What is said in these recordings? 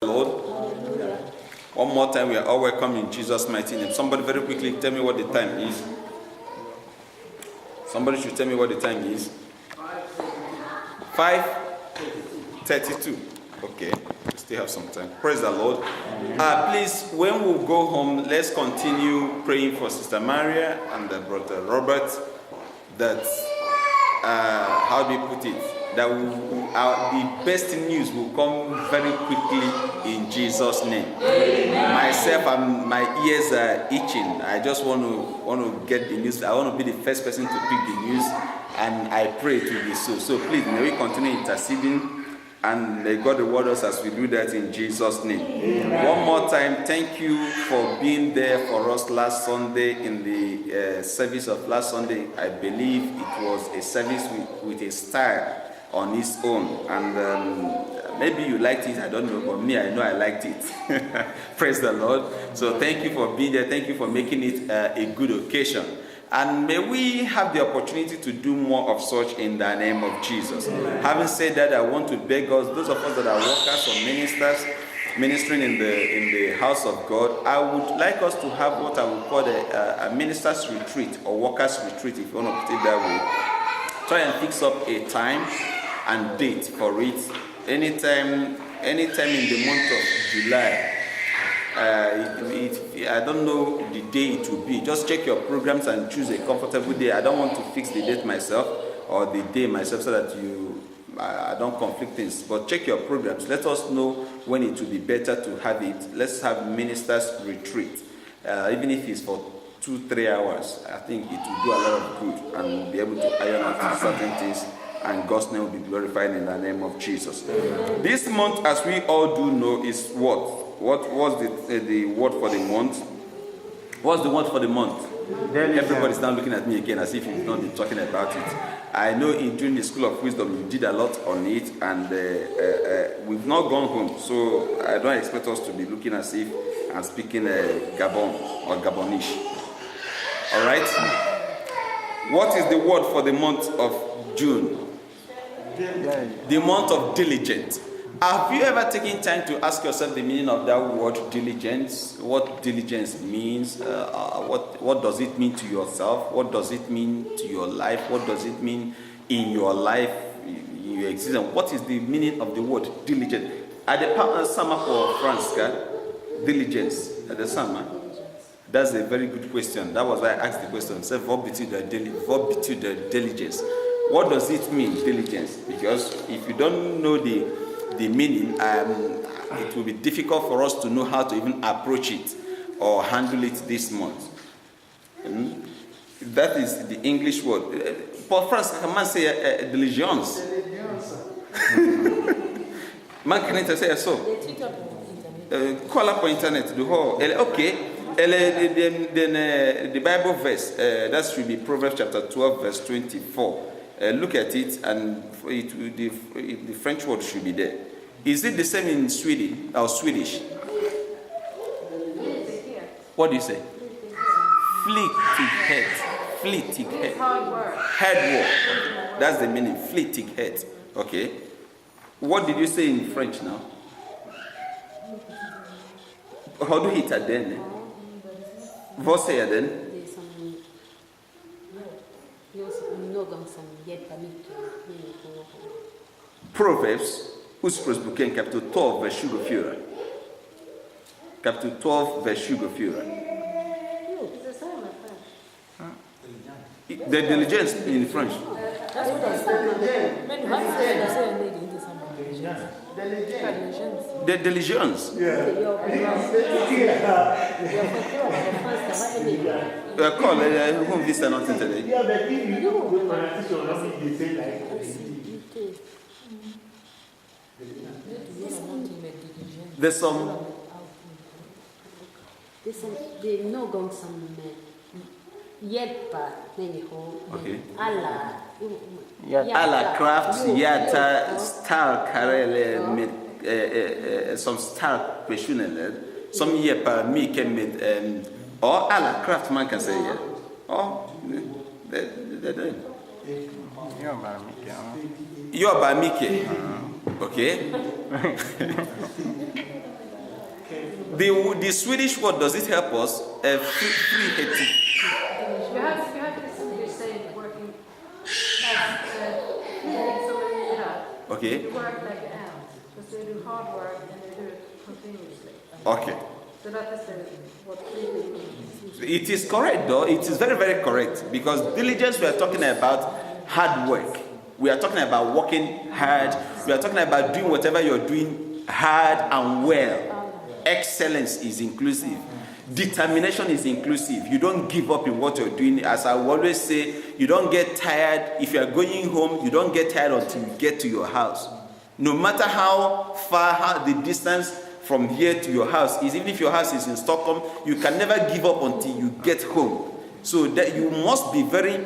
Lord. One more time, we are all welcome in Jesus' mighty name. Somebody very quickly tell me what the time is. Somebody should tell me what the time is. 5:32. Okay, we still have some time. Praise the Lord. Please, when we go home, let's continue praying for Sister Maria and Brother Robert. That, how do you put it? That the best news will come very quickly in Jesus' name. Amen. Myself and my ears are itching. I just want to get the news. I want to be the first person to pick the news, and I pray to be so. So please, may we continue interceding, and may God reward us as we do that in Jesus' name. Amen. One more time, thank you for being there for us last Sunday in the service of last Sunday. I believe it was a service with a style on its own, and maybe you liked it, I don't know, but me, I know I liked it. Praise the Lord. So thank you for being there. Thank you for making it a good occasion, and may we have the opportunity to do more of such in the name of Jesus. Amen. Having said that, I want to beg us, those of us that are workers or ministers ministering in the house of God, I would like us to have what I would call a minister's retreat or workers retreat, if you want to put it that way. Try and fix up a time and date for it. Anytime in the month of July. I don't know the day it will be. Just check your programs and choose a comfortable day. I don't want to fix the date myself or the day myself so that I don't conflict things. But check your programs. Let us know when it will be better to have it. Let's have ministers retreat. Even if it's for 2-3 hours, I think it will do a lot of good and be able to iron out certain things, and God's name will be glorified in the name of Jesus. This month, as we all do know, is what? What was the word for the month? What's the word for the month? Everybody's now looking at me again as if you've not been talking about it. I know during the School of Wisdom you did a lot on it, and we've not gone home, so I don't expect us to be looking as if I'm speaking Gabon or Gabonish. All right. What is the word for the month of June? The month of diligent. Have you ever taken time to ask yourself the meaning of that word diligence? What diligence means? What does it mean to yourself? What does it mean to your life? What does it mean in your life, in your existence? What is the meaning of the word diligent? At the summer for France, diligence. At the summer. That's a very good question. That was why I asked the question. Say verbitude diligence. What does it mean, diligence? Because if you don't know the meaning, it will be difficult for us to know how to even approach it or handle it this month. That is the English word. Paul France, can man say diligence? Man can say so. Call up on internet. The whole okay. The Bible verse, that should be Proverbs chapter 12, verse 24. Look at it, and the French word should be there. Is it the same in Sweden or Swedish? What do you say? Fleeting head. Fleeting head. Head work. That's the meaning. Fleeting head. Okay. What did you say in French now? How do you hit it then? Você then? Proverbs, Ursprungsboken, Kapitel 12, vers 24. Kapitel 12, vers 24. The diligence in French. The diligence. Call whom this are not today. There's some. They no gong some yelpa meniho. Okay. Allah crafts yata star karele med some star questionable. Some yepa me can med or Allah craft man can say yeah. Oh, they You're by Mickey. Okay. The Swedish word, does it help us? Frihet. You have to simply say working as Okay. they work like ants, because they do hard work and they do it continuously. Okay. So that is what really means. It is correct though. It is very, very correct, because diligence, we are talking about hard work. We are talking about working hard. We are talking about doing whatever you're doing hard and well. Excellence is inclusive. Determination is inclusive. You don't give up in what you're doing. As I always say, you don't get tired. If you are going home, you don't get tired until you get to your house. No matter how far the distance from here to your house is, even if your house is in Stockholm, you can never give up until you get home. So that you must be very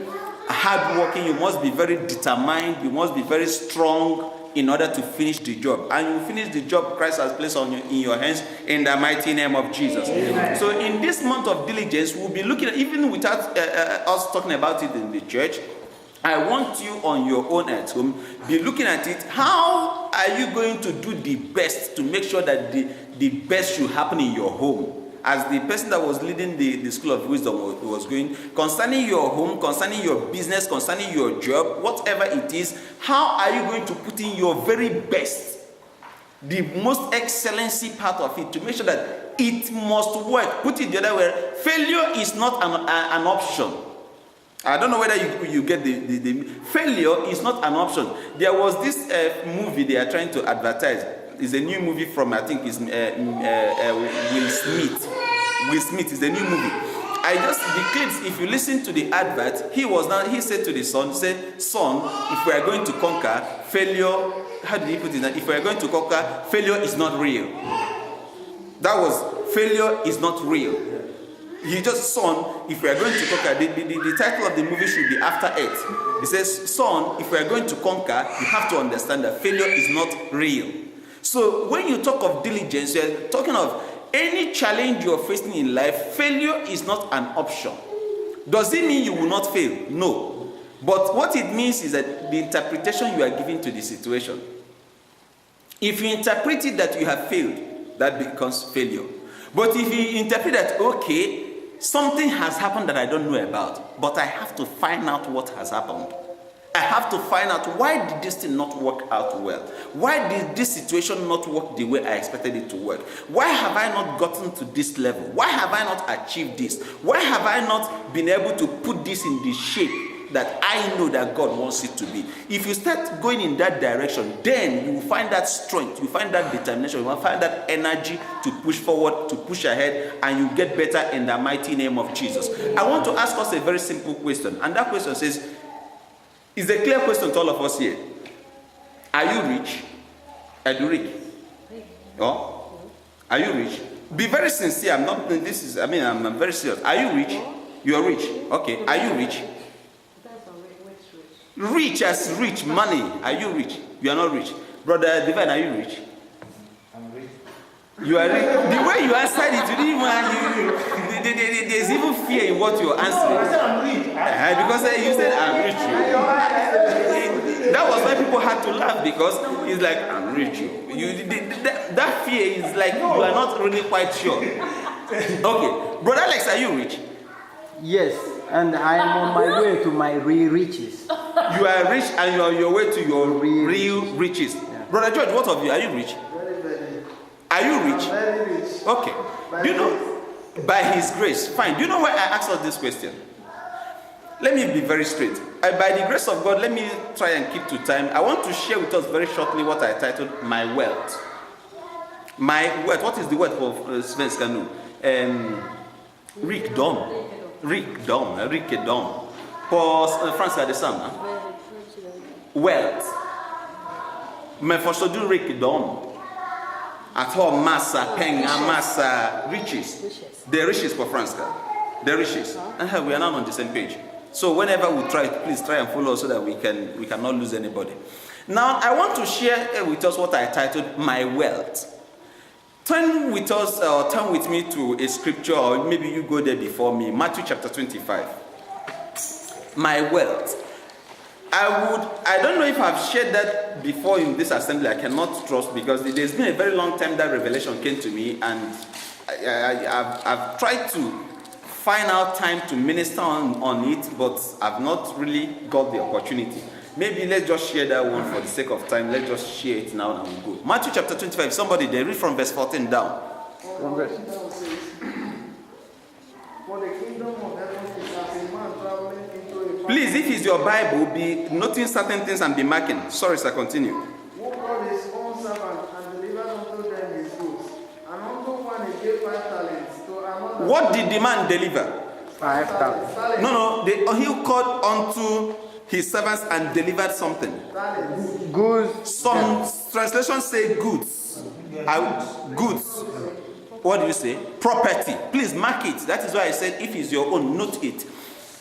hardworking, you must be very determined, you must be very strong in order to finish the job. And you finish the job Christ has placed in your hands in the mighty name of Jesus. Amen. So in this month of diligence, we'll be looking at, even without us talking about it in the church, I want you on your own at home, be looking at it. How are you going to do the best to make sure that the best should happen in your home? As the person that was leading the School of Wisdom was going, concerning your home, concerning your business, concerning your job, whatever it is, how are you going to put in your very best, the most excellency part of it, to make sure that it must work? Put it the other way, failure is not an option. I don't know whether you get the failure is not an option. There was this movie they are trying to advertise. It's a new movie from, I think it's Will Smith. Will Smith is a new movie. The clips, if you listen to the advert, he said to the son, son, if we are going to conquer, failure, how did he put it? If we are going to conquer, failure is not real. That was, failure is not real. He just, son, if we are going to conquer, the title of the movie should be After It. He says, son, if we are going to conquer, you have to understand that failure is not real. So when you talk of diligence, you're talking of any challenge you're facing in life. Failure is not an option. Does it mean you will not fail? No. But what it means is that the interpretation you are giving to the situation. If you interpret it that you have failed, that becomes failure. But if you interpret that, okay, something has happened that I don't know about, but I have to find out what has happened. I have to find out, why did this thing not work out well? Why did this situation not work the way I expected it to work? Why have I not gotten to this level? Why have I not achieved this? Why have I not been able to put this in the shape that I know that God wants it to be? If you start going in that direction, then you will find that strength, you find that determination, you will find that energy to push forward, to push ahead, and you get better in the mighty name of Jesus. I want to ask us a very simple question, and that question says, it's a clear question to all of us here. Are you rich? Eduric? Oh? Are you rich? Be very sincere. I'm very serious. Are you rich? You are rich. Okay. Are you rich? Rich as rich, money. Are you rich? You are not rich. Brother Divine, are you rich? I'm rich. You are rich. The way you answered it, you didn't even, there's even fear in what you're answering. I said I'm rich. Because you said I'm rich. That was why people had to laugh, because it's like, I'm rich. That fear is like, you are not really quite sure. Okay. Brother Alex, are you rich? Yes, and I am on my way to my real riches. You are rich and you are on your way to your real riches. Yeah. Brother George, what of you? Are you rich? Very, very. Are you rich? Very rich. Okay. Do you know, by His grace, fine. Do you know why I asked us this question? Let me be very straight. By the grace of God, let me try and keep to time. I want to share with us very shortly what I titled My Wealth. My wealth. What is the word for svenska nu? Rikdom. Rikdom. På franska är det samma. Wealth. Men förstår du rikdom? Att ha massa pengar, massa riches. The riches på franska. The riches. We are not on the same page. So whenever we try, please try and follow so that we cannot lose anybody. Now I want to share with us what I titled My Wealth. Turn with us, or turn with me to a scripture, or maybe you go there before me. Matthew chapter 25. My wealth. I don't know if I've shared that before in this assembly. I cannot trust, because there's been a very long time that revelation came to me, and I've tried to find out time to minister on it, but I've not really got the opportunity. Maybe let's just share that one for the sake of time. Let's just share it now and we'll go. Matthew chapter 25. Somebody, they read from verse 14 down. For the kingdom of heaven is as a man traveling into a Please, if it's your Bible, be noting certain things and be marking. Sorry, sir, continue. who called his own servant and delivered unto them his goods. And unto one he gave 5 talents, to another. What did the man deliver? 5 talents. No, he called unto his servants and delivered something. Talents. Goods. Some translations say goods. Goods. What do you say? Property. Please mark it. That is why I said if it's your own, note it.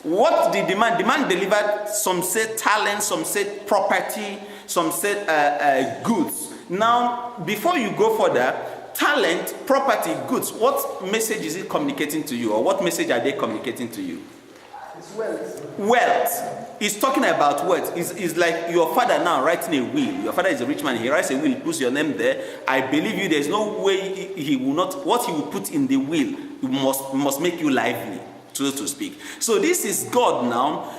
What did the man? The man delivered, some said talent, some said property, some said goods. Now, before you go further, talent, property, goods, what message is it communicating to you? Or what message are they communicating to you? It's wealth. Wealth. He's talking about wealth. It's like your father now writing a will. Your father is a rich man. He writes a will, puts your name there. I believe you. There's no way he will not. What he will put in the will must make you lively, so to speak. So this is God now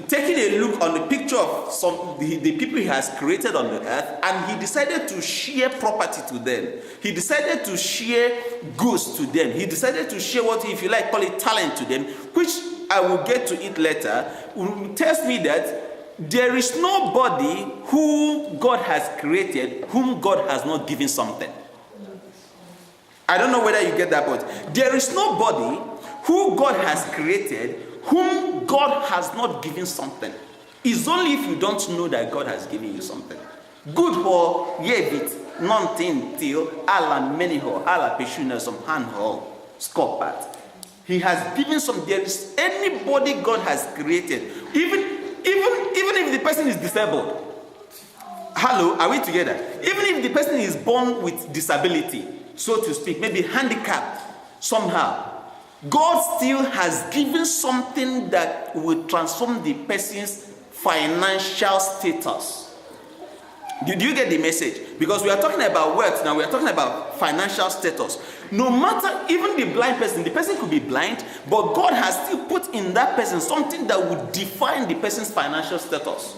taking a look on the picture of the people he has created on the earth, and he decided to share property to them. He decided to share goods to them. He decided to share what, if you like, call it talent to them, which I will get to it later, tells me that there is nobody who God has created whom God has not given something. I don't know whether you get that point. There is nobody who God has created whom God has not given something. It's only if you don't know that God has given you something. Good for yevit, nothing till ala meniho, ala peshuna some handho, scopat. He has given some. There is anybody God has created, even if the person is disabled. Hello, are we together? Even if the person is born with disability, so to speak, maybe handicapped somehow, God still has given something that will transform the person's financial status. Did you get the message? Because we are talking about wealth now, we are talking about financial status. No matter, even the blind person, the person could be blind, but God has still put in that person something that would define the person's financial status.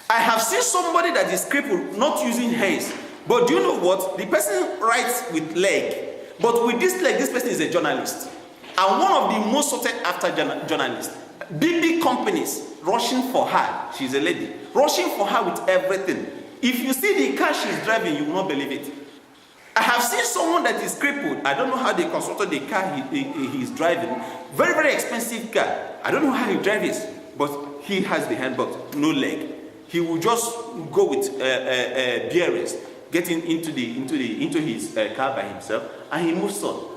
I have seen somebody that is crippled not using hands, but do you know what? The person writes with leg, but with this leg, this person is a journalist. And one of the most sought after journalists, big companies rushing for her. She's a lady, rushing for her with everything. If you see the car she's driving, you will not believe it. I have seen someone that is crippled. I don't know how they constructed the car he's driving. Very, very expensive car. I don't know how he drives it, but he has the hand, but no leg. He will just go with bearings, getting into his car by himself, and he moves on.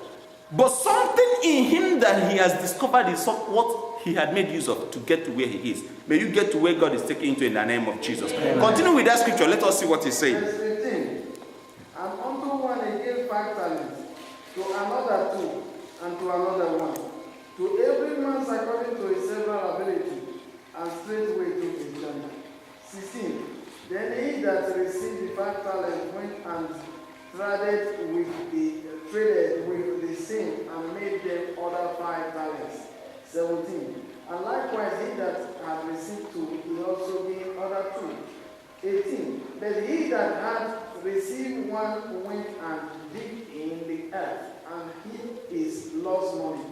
But something in him that he has discovered is what he had made use of to get to where he is. May you get to where God is taking you to in the name of Jesus. Amen. Continue with that scripture. Let us see what he's saying. Verse 15. And unto one he gave 5 talents, to another 2, and to another 1. To every man according to his several ability, and straightway took his journey. 16. Then he that received the 5 talents went and traded with the same, and made them other 5 talents. 17. And likewise he that had received 2, he also gave other 2. 18. But he that had received 1 went and digged in the earth, and hid his lost money.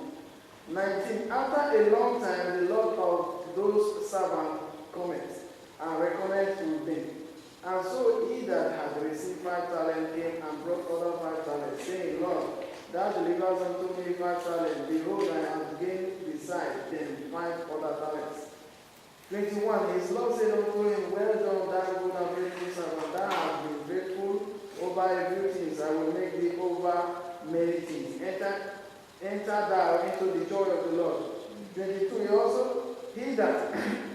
19. After a long time the Lord of those servants cometh, and reckoneth with them. And so he that had received 5 talents came and brought other 5 talents, saying, Lord, thou delivers unto me 5 talents. Behold, I have gained beside them 5 other talents. 21. His Lord said unto him, Well done, thou good and faithful servant. Thou hast been faithful over a few things. I will make thee over many things. Enter thou into the joy of the Lord. 22. He that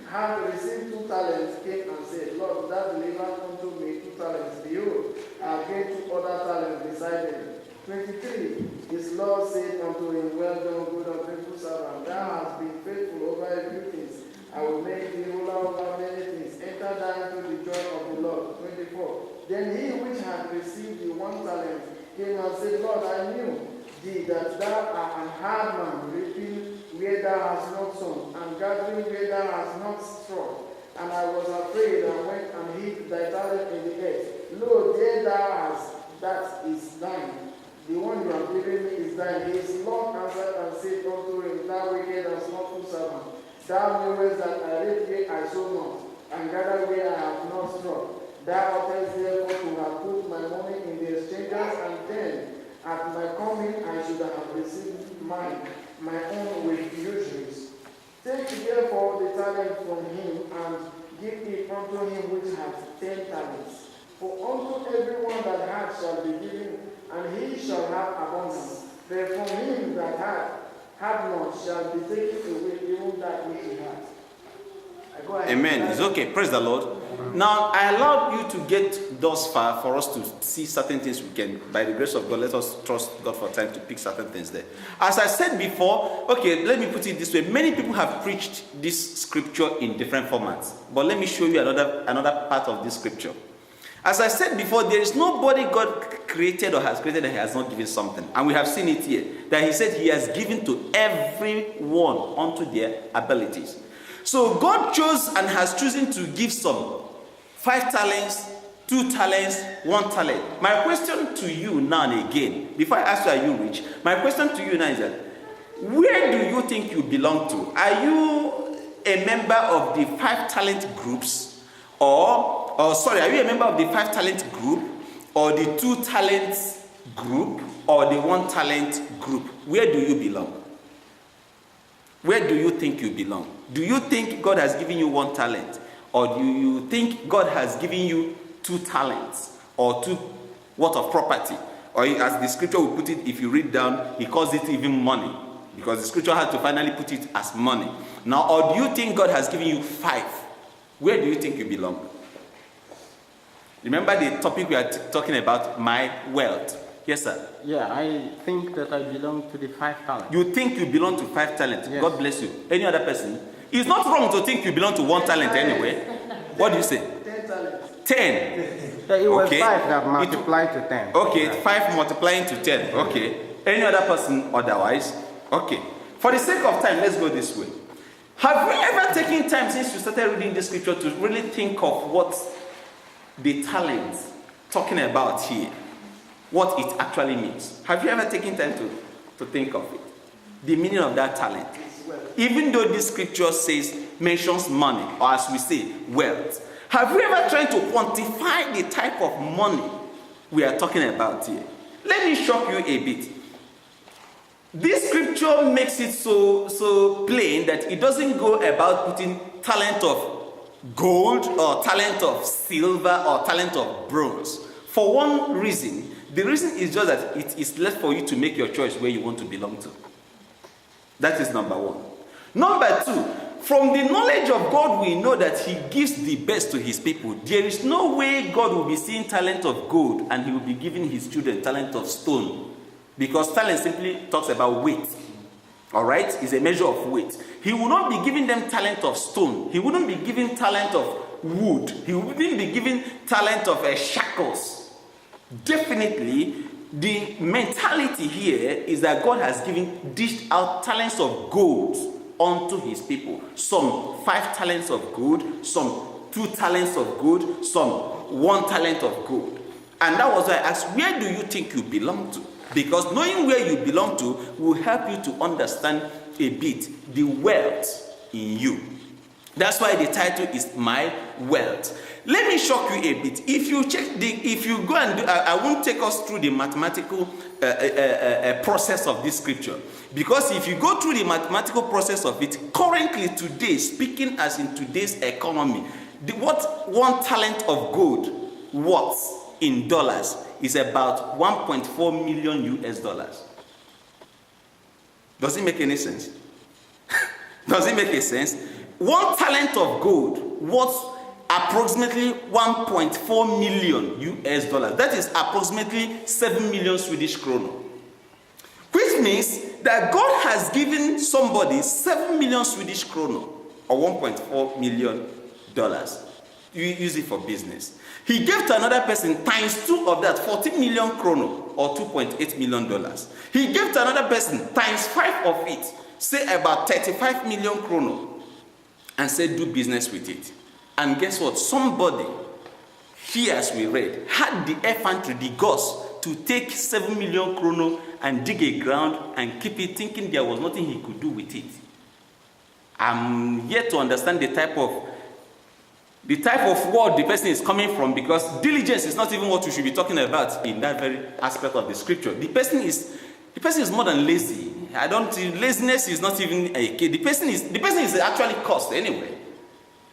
had received 2 talents came and said, Lord, thou delivered unto me 2 talents. Behold, I have gained 2 other talents beside them. 23. His Lord said unto him, Well done, good and faithful servant. Thou hast been faithful over a few things. I will make thee ruler over many things. Enter thou into the joy of the Lord. 24. Then he which had received the 1 talent came and said, Lord, I knew thee that thou art an hard man, reaping where thou hast not sown, and gathering where thou hast not strawed. And I was afraid and went and hid thy talent in the earth. Lo, there thou hast, that is thine. The one you have given me is thine. His Lord answered and said unto him, Thou wicked and slothful servant, thou knowest that I reap where I sow not, and gather where I have not strawed. Thou oughtest therefore to have put my money in the exchangers, and then at my coming I should have received my own with usuries. Take therefore the talent from him, and give it unto him which hath 10 talents. For unto everyone that hath shall be given, and he shall have abundance. But from him that hath not shall be taken away even that which he hath. Amen. It's okay. Praise the Lord. Now, I allowed you to get thus far for us to see certain things we can, by the grace of God, let us trust God for time to pick certain things there. As I said before, okay, let me put it this way. Many people have preached this scripture in different formats. But let me show you another part of this scripture. As I said before, there is nobody God created or has created that he has not given something. And we have seen it here. That he said he has given to everyone unto their abilities. So God chose and has chosen to give some 5 talents, 2 talents, 1 talent. My question to you now and again, before I ask you, are you rich? My question to you now is that, where do you think you belong to? Are you a member of the 5 talent groups? Are you a member of the 5 talent group? Or the 2 talents group? Or the 1 talent group? Where do you belong? Where do you think you belong? Do you think God has given you 1 talent? Or do you think God has given you 2 talents? Or 2 worth of property? Or as the scripture will put it, if you read down, he calls it even money. Because the scripture had to finally put it as money. Now, or do you think God has given you 5? Where do you think you belong? Remember the topic we are talking about, my wealth. Yes, sir. Yeah, I think that I belong to the 5 talents. You think you belong to 5 talents. Yes. God bless you. Any other person? It's not wrong to think you belong to 1 talent anyway. What do you say? 10 talents. 10. Yeah, it was Okay. 5 that multiplied to 10. Okay, 5 multiplying to 10. Okay. Any other person otherwise? Okay. For the sake of time, let's go this way. Have you ever taken time since you started reading the scripture to really think of what the talent talking about here, what it actually means? Have you ever taken time to think of it? The meaning of that talent. Even though this scripture mentions money, or as we say, wealth. Have you ever tried to quantify the type of money we are talking about here? Let me shock you a bit. This scripture makes it so plain that it doesn't go about putting talent of gold or talent of silver or talent of bronze. For one reason, the reason is just that it is left for you to make your choice where you want to belong to. That is number 1. Number 2, from the knowledge of God, we know that he gives the best to his people. There is no way God will be seeing talent of gold and he will be giving his children talent of stone. Because talent simply talks about weight. Alright? It's a measure of weight. He will not be giving them talent of stone. He wouldn't be giving talent of wood. He wouldn't be giving talent of shackles. Definitely, the mentality here is that God has dished out talents of gold unto his people. Some 5 talents of gold, some 2 talents of gold, some 1 talent of gold. And that was why I asked, where do you think you belong to? Because knowing where you belong to will help you to understand a bit the wealth in you. That's why the title is My Wealth. Let me shock you a bit. If you go and do, I won't take us through the mathematical process of this scripture. Because if you go through the mathematical process of it, currently today, speaking as in today's economy, what 1 talent of gold worth in dollars is about $1.4 million US. Does it make any sense? Does it make any sense? 1 talent of gold worth approximately 1.4 million US dollars. That is approximately 7 million Swedish kroner. Which means that God has given somebody 7 million Swedish kroner or $1.4 million. You use it for business. He gave to another person times 2 of that, 14 million krono or $2.8 million. He gave to another person times 5 of it, say about 35 million krono, and said do business with it. And guess what? Somebody here, as we read, had the effrontery, the guts to take 7 million krono and dig a ground and keep it, thinking there was nothing he could do with it. I'm yet to understand the type of word the person is coming from, because diligence is not even what we should be talking about in that very aspect of the scripture. The person is more than lazy. Laziness is not even a kid. The person is actually cursed anyway.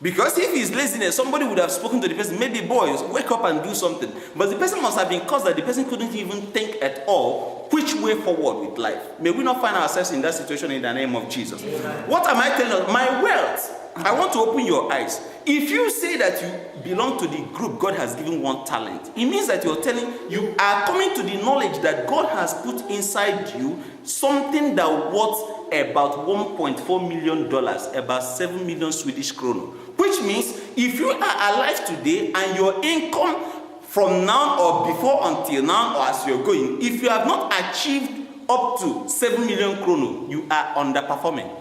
Because if it's laziness, somebody would have spoken to the person, maybe boys, wake up and do something. But the person must have been cursed that the person couldn't even think at all which way forward with life. May we not find ourselves in that situation in the name of Jesus. Amen. What am I telling you? My wealth. I want to open your eyes. If you say that you belong to the group God has given one talent, it means that you are coming to the knowledge that God has put inside you something that worth about $1.4 million, about 7 million Swedish kronor. Which means if you are alive today and your income from now or before until now or as you're going, if you have not achieved up to 7 million kronor, you are underperforming.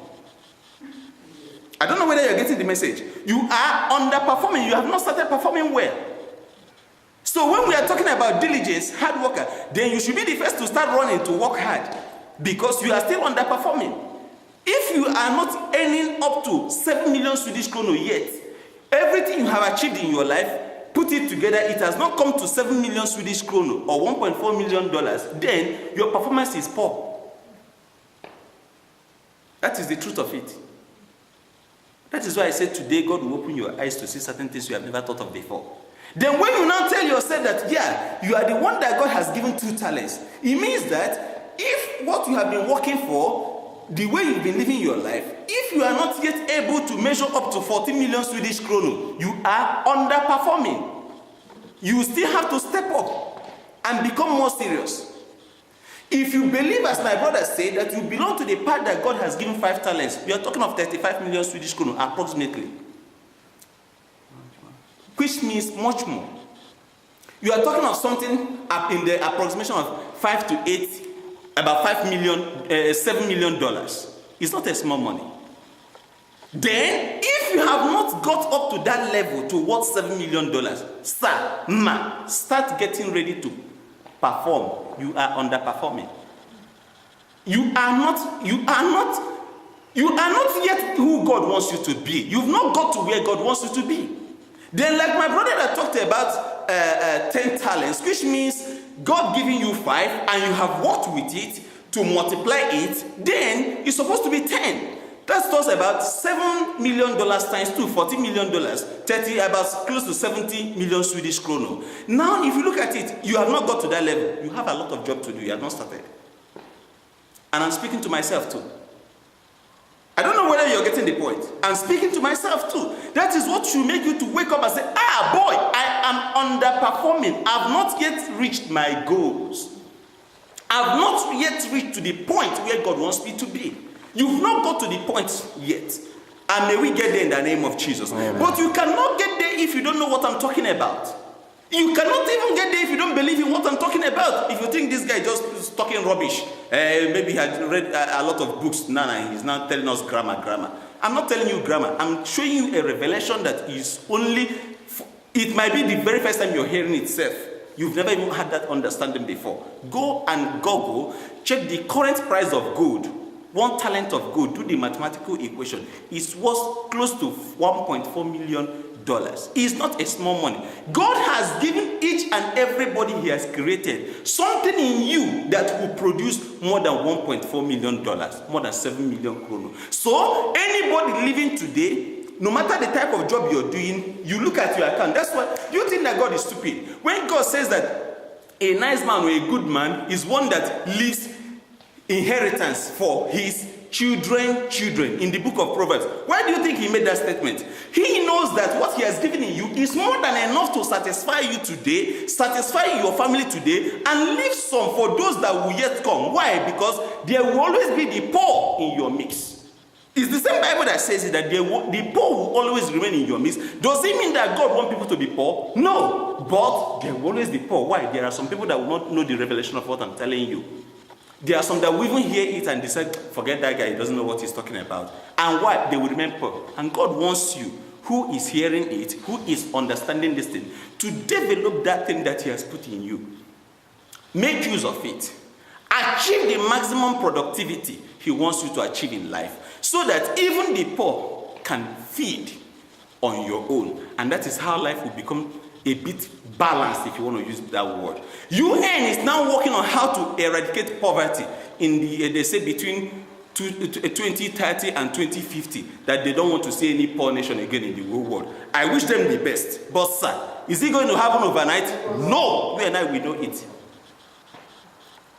I don't know whether you're getting the message. You are underperforming. You have not started performing well. So when we are talking about diligence, hard worker, then you should be the first to start running to work hard, because you are still underperforming. If you are not earning up to 7 million Swedish kronor yet, everything you have achieved in your life, put it together, it has not come to 7 million Swedish kronor or $1.4 million, then your performance is poor. That is the truth of it. That is why I said today God will open your eyes to see certain things you have never thought of before. Then when you now tell yourself that, yeah, you are the one that God has given 2 talents, it means that if what you have been working for, the way you've been living your life, if you are not yet able to measure up to 14 million Swedish kronor, you are underperforming. You still have to step up and become more serious. If you believe, as my brother said, that you belong to the part that God has given 5 talents, we are talking of 35 million Swedish kronor approximately. Which means much more. You are talking of something up in the approximation of 5 to 8, about $7 million. It's not a small money. Then, if you have not got up to that level to worth $7 million, sir, start getting ready to perform. You are underperforming. You are not yet who God wants you to be. You've not got to where God wants you to be. Then, like my brother that talked about 10 talents, which means God giving you 5 and you have worked with it to multiply it, then it's supposed to be 10. That's just about $7 million times 2, $40 million, 30, about close to 70 million Swedish kronor. Now, if you look at it, you have not got to that level. You have a lot of job to do. You have not started. And I'm speaking to myself too. I don't know whether you're getting the point. I'm speaking to myself too. That is what should make you to wake up and say, boy, I am underperforming. I've not yet reached my goals. I've not yet reached to the point where God wants me to be. You've not got to the point yet. And may we get there in the name of Jesus. Amen. But you cannot get there if you don't know what I'm talking about. You cannot even get there if you don't believe in what I'm talking about. If you think this guy just is talking rubbish, maybe he had read a lot of books now and he's now telling us grammar. I'm not telling you grammar. I'm showing you a revelation that is only, it might be the very first time you're hearing itself. You've never even had that understanding before. Go and Google, check the current price of gold. 1 talent of gold, do the mathematical equation. It's worth close to $1.4 million. It's not a small money. God has given each and everybody he has created something in you that will produce more than $1.4 million, more than 7 million kronor. So anybody living today, no matter the type of job you're doing, you look at your account. That's why you think that God is stupid. When God says that a nice man or a good man is one that leaves inheritance for his children in the book of Proverbs. Why do you think he made that statement? He knows that what he has given in you is more than enough to satisfy you today, satisfy your family today, and leave some for those that will yet come. Why? Because there will always be the poor in your mix. It's the same Bible that says it, that the poor will always remain in your midst. Does it mean that God wants people to be poor? No. But there will always be poor. Why? There are some people that will not know the revelation of what I'm telling you. There are some that will even hear it and decide, forget that guy, he doesn't know what he's talking about. And why? They will remain poor. And God wants you, who is hearing it, who is understanding this thing, to develop that thing that he has put in you. Make use of it. Achieve the maximum productivity he wants you to achieve in life, so that even the poor can feed on your own. And that is how life will become a bit balanced, if you want to use that word. UN is now working on how to eradicate poverty in the, they say between 2030 and 2050, that they don't want to see any poor nation again in the whole world. I wish them the best. But sir, is it going to happen overnight? No. You and I, we know it.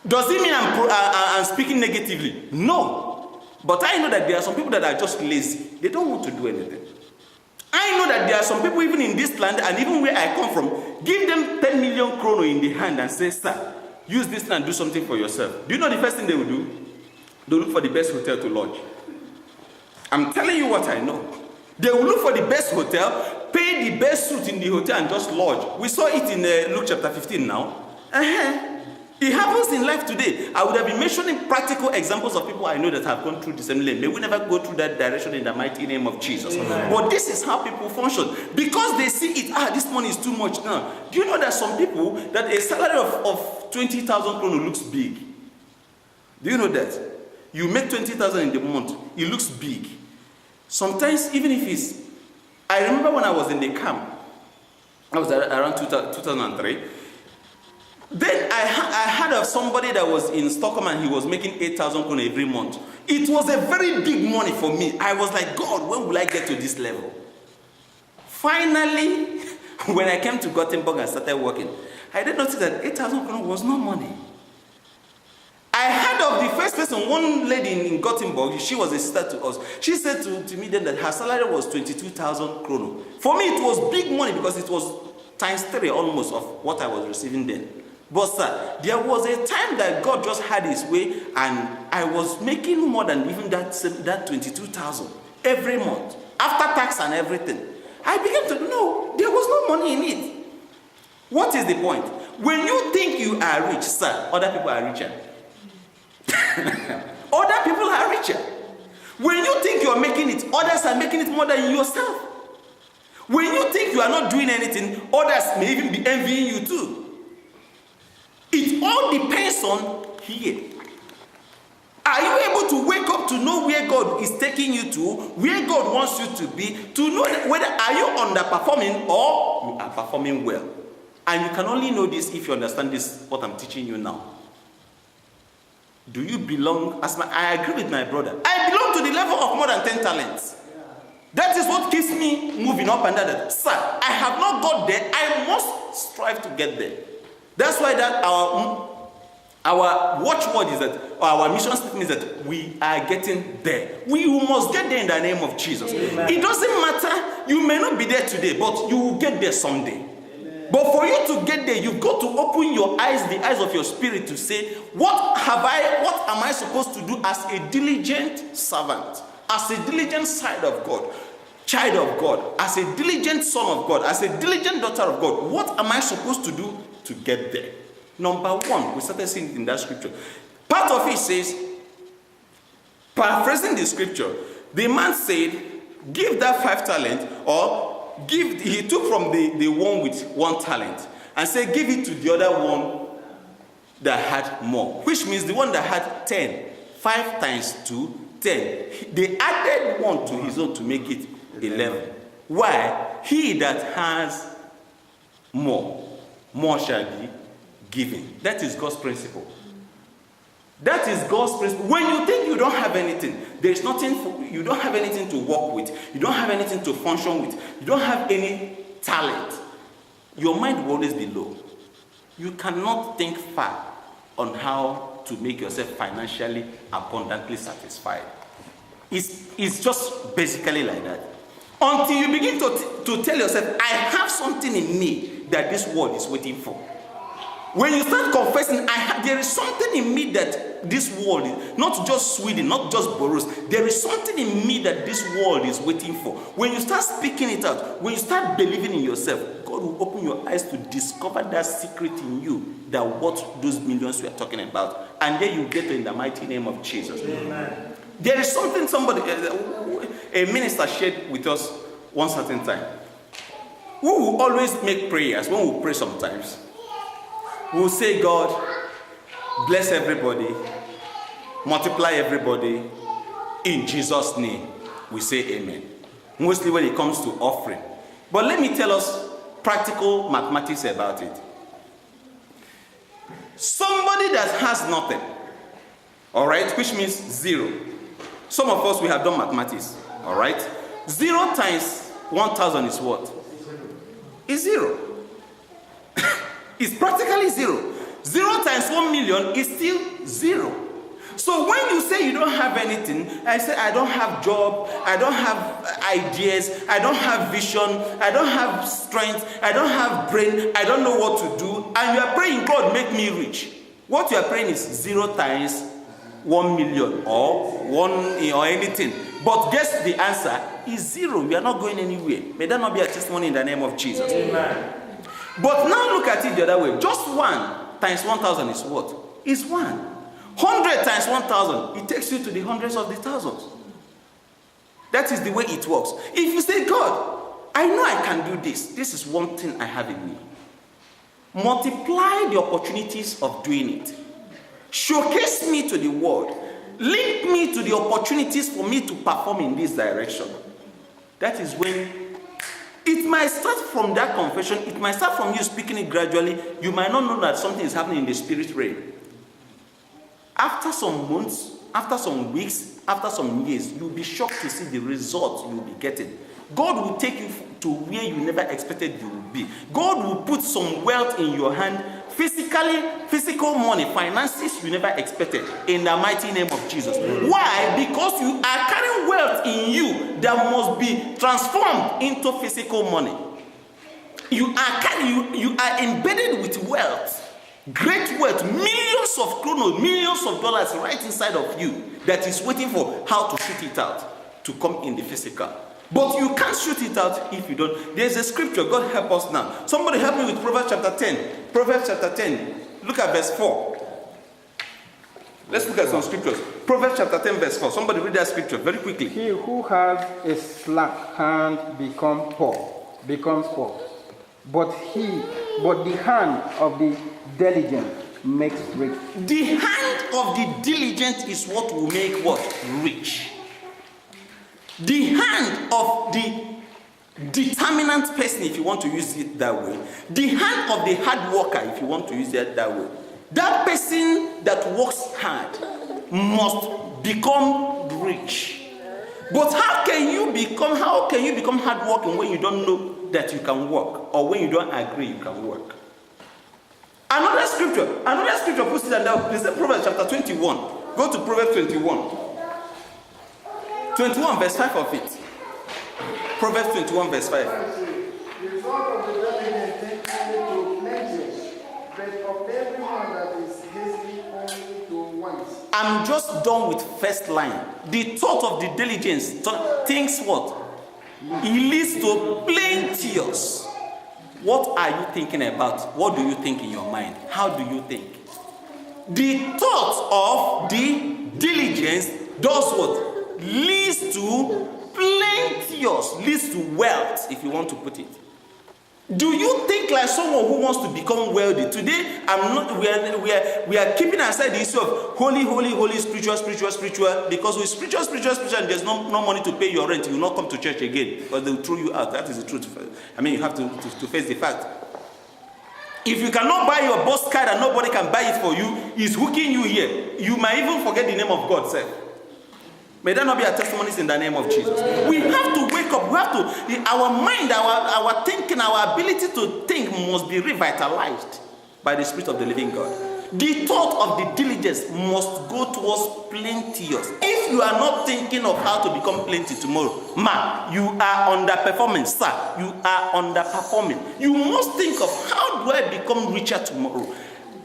Does it mean I'm speaking negatively? No. But I know that there are some people that are just lazy. They don't want to do anything. I know that there are some people even in this land and even where I come from, give them 10 million kroner in the hand and say, sir, use this and do something for yourself. Do you know the first thing they will do? They will look for the best hotel to lodge. I'm telling you what I know. They will look for the best hotel, pay the best suit in the hotel and just lodge. We saw it in Luke chapter 15 now. It happens in life today. I would have been mentioning practical examples of people I know that have gone through the same lane. May we never go through that direction in the mighty name of Jesus. Amen. But this is how people function. Because they see it, this money is too much now. Do you know that some people, that a salary of 20,000 kroner looks big? Do you know that? You make 20,000 in the month, it looks big. Sometimes, even if it's... I remember when I was in the camp, I was around 2003, then I heard of somebody that was in Stockholm and he was making 8,000 kroner every month. It was a very big money for me. I was like, God, when will I get to this level? Finally, when I came to Gothenburg and started working, I did notice that 8,000 kroner was no money. I heard of the first person, one lady in Gothenburg, she was a sister to us. She said to me then that her salary was 22,000 kroner. For me, it was big money because it was times 3 almost of what I was receiving then. But sir, there was a time that God just had his way and I was making more than even that 22,000 every month. After tax and everything. I began to know there was no money in it. What is the point? When you think you are rich, sir, other people are richer. Other people are richer. When you think you are making it, others are making it more than yourself. When you think you are not doing anything, others may even be envying you too. It all depends on here. Are you able to wake up to know where God is taking you to, where God wants you to be, to know whether are you underperforming or you are performing well? And you can only know this if you understand this, what I'm teaching you now. Do you belong, I agree with my brother, I belong to the level of more than 10 talents. That is what keeps me moving up and down. Sir, I have not got there, I must strive to get there. That's why that our watchword is that, our mission statement is that we are getting there. We must get there in the name of Jesus. Amen. It doesn't matter, you may not be there today, but you will get there someday. Amen. But for you to get there, you've got to open your eyes, the eyes of your spirit, to say, what am I supposed to do as a diligent servant, as a diligent child of God, as a diligent son of God, as a diligent daughter of God? What am I supposed to do to get there? Number one, we started seeing it in that scripture. Part of it says, paraphrasing the scripture, the man said, give that 5 talent, or he took from the one with 1 talent and said, give it to the other one that had more, which means the one that had 10. 5 times 2, 10. They added 1 to his own to make it 11. Why? He that has more shall be given. That is God's principle. That is God's principle. When you think you don't have anything, there's nothing you don't have anything to work with, you don't have anything to function with, you don't have any talent, your mind will always be low. You cannot think far on how to make yourself financially abundantly satisfied. It's just basically like that. Until you begin to tell yourself, I have something in me that this world is waiting for. When you start confessing, there is something in me that this world is, not just Sweden, not just Boros, there is something in me that this world is waiting for. When you start speaking it out, when you start believing in yourself, God will open your eyes to discover that secret in you, that what those millions we are talking about. And then you get in the mighty name of Jesus. Amen. There is something a minister shared with us one certain time. We will always make prayers when we pray sometimes. We will say, God, bless everybody, multiply everybody. In Jesus' name, we say amen. Mostly when it comes to offering. But let me tell us practical mathematics about it. Somebody that has nothing, all right, which means zero. Some of us, we have done mathematics, all right? 0 times 1,000 is what? Is 0. It's practically 0. 0 times 1 million is still 0. So when you say you don't have anything, I say I don't have job, I don't have ideas, I don't have vision, I don't have strength, I don't have brain, I don't know what to do, and you are praying, God, make me rich. What you are praying is 0 times 1 million or 1 or anything. But guess the answer is 0. We are not going anywhere. May that not be a testimony in the name of Jesus. Amen. But now look at it the other way. Just 1 times 1,000 is what? Is 1. 100 times 1,000, it takes you to the hundreds of the thousands. That is the way it works. If you say, God, I know I can do this. This is one thing I have in me. Multiply the opportunities of doing it. Showcase me to the world. Link me to the opportunities for me to perform in this direction. That is when it might start from that confession. It might start from you speaking it gradually. You might not know that something is happening in the spirit realm. After some months, after some weeks, after some years, you'll be shocked to see the results you'll be getting. God will take you to where you never expected you would be. God will put some wealth in your hand, physical money, finances you never expected, in the mighty name of Jesus. Why? Because you are carrying wealth in you that must be transformed into physical money. You are embedded with wealth. Great wealth, millions of kronos, millions of dollars right inside of you that is waiting for how to shoot it out to come in the physical. But you can't shoot it out if you don't. There's a scripture. God help us now. Somebody help me with Proverbs chapter 10. Proverbs chapter 10. Look at verse 4. Let's look at some scriptures. Proverbs chapter 10 verse 4. Somebody read that scripture very quickly. He who has a slack hand becomes poor. But the hand of the diligent makes rich. The hand of the diligent is what will make what? Rich. The hand of the determinant person, if you want to use it that way. The hand of the hard worker, if you want to use it that way. That person that works hard must become rich. But how can you become hardworking when you don't know that you can work, or when you don't agree you can work? Another scripture puts it down. Listen, Proverbs chapter 21. Go to Proverbs 21. 21 verse 5 of it. Proverbs 21 verse 5. The thought of the diligent thinks only to pleasure, but of everyone that is hasty only to wants. I'm just done with first line. The thought of the diligence thinks what? It leads to plenteous. What are you thinking about? What do you think in your mind? How do you think? The thought of the diligence does what? Leads to plenteous, leads to wealth, if you want to put it. Do you think like someone who wants to become wealthy? Today, we are keeping aside the issue of holy, spiritual, because with spiritual, and there's no money to pay your rent, you will not come to church again, because they will throw you out. That is the truth. I mean, you have to face the fact. If you cannot buy your bus card and nobody can buy it for you, he's hooking you here. You might even forget the name of God, sir. May that not be a testimony in the name of Jesus. We have to wake up. We have to, our mind, our thinking, our ability to think must be revitalized by the Spirit of the living God. The thought of the diligence must go towards plenteous. If you are not thinking of how to become plenty tomorrow, man, you are underperforming, sir. You are underperforming. You must think of how do I become richer tomorrow?